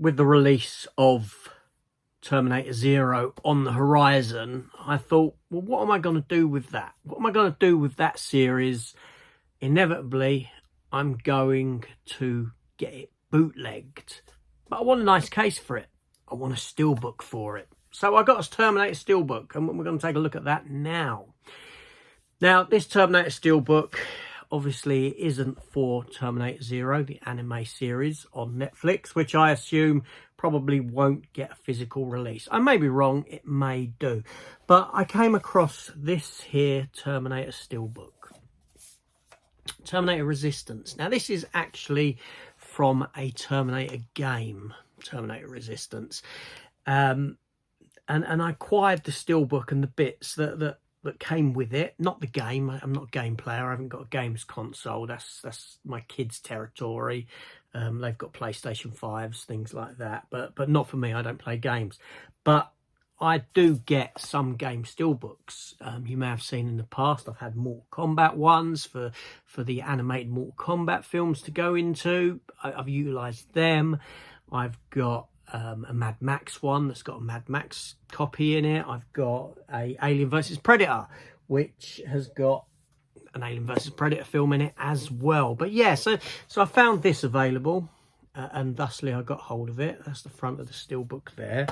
with the release of Terminator Zero on the horizon, I thought, well, what am I going to do with that? What am I going to do with that series? Inevitably, I'm going to get it bootlegged. But I want a nice case for it. I want a steelbook for it. So I got a Terminator Steelbook, and we're going to take a look at that now. Now, this Terminator Steelbook obviously isn't for Terminator Zero, the anime series on Netflix, which I assume probably won't get a physical release. I may be wrong, it may do. But I came across this here Terminator Steelbook. Terminator Resistance. Now, this is actually from a Terminator game, Terminator Resistance. And I acquired the Steelbook and the bits that came with it. Not the game. I'm not a game player. I haven't got a games console. That's my kids' territory. They've got PlayStation 5s, things like that. But not for me. I don't play games. But I do get some game Steelbooks. You may have seen in the past, I've had Mortal Kombat ones for the animated Mortal Kombat films to go into. I've utilised them. I've got a Mad Max one that's got a Mad Max copy in it. I've got a Alien vs Predator, which has got an Alien vs Predator film in it as well. But yeah, so I found this available, and thusly I got hold of it. That's the front of the Steelbook there.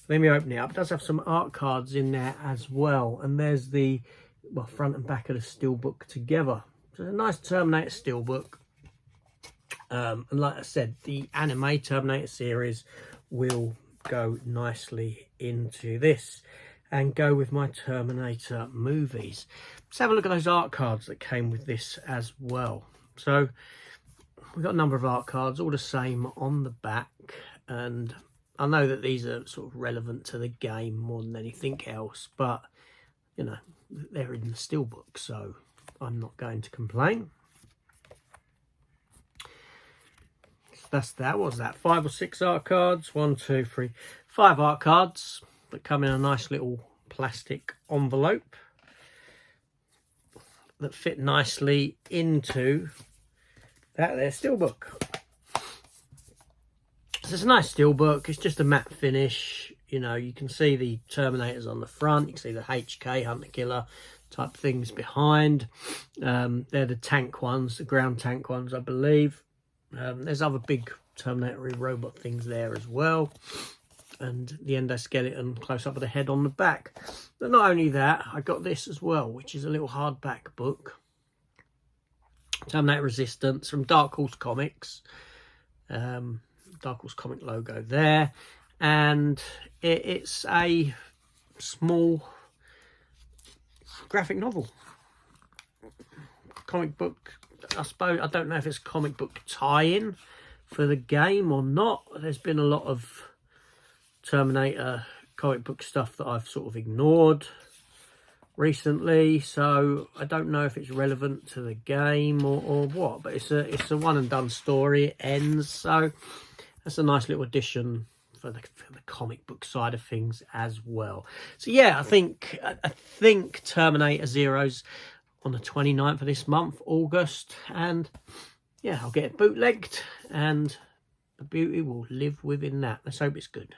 Let me open it up. It does have some art cards in there as well, and there's the front and back of the Steelbook together. So it's a nice Terminator Steelbook. And like I said, the anime Terminator series will go nicely into this and go with my Terminator movies. Let's have a look at those art cards that came with this as well. So we've got a number of art cards, all the same on the back, and I know that these are sort of relevant to the game more than anything else, but you know, they're in the Steelbook, so I'm not going to complain. That's that. What's that? 5 or 6 art cards. 1, 2, 3, 5 art cards that come in a nice little plastic envelope that fit nicely into that there Steelbook. So it's a nice Steelbook. It's just a matte finish. You know, you can see the Terminators on the front. You can see the HK, Hunter Killer type things behind. They're the tank ones, the ground tank ones, I believe. There's other big Terminator robot things there as well, and the endoskeleton close up of the head on the back. But not only that, I got this as well, which is a little hardback book, Terminator Resistance from Dark Horse Comics. Dark Horse comic logo there, and it's a small graphic novel, comic book. I suppose, I don't know if it's comic book tie-in for the game or not. There's been a lot of Terminator comic book stuff that I've sort of ignored recently, so I don't know if it's relevant to the game or what, but it's a one and done story. It ends, so that's a nice little addition for the comic book side of things as well. So yeah, I think Terminator Zero's on the 29th of this month, August, and yeah, I'll get it bootlegged and the beauty will live within that. Let's hope it's good.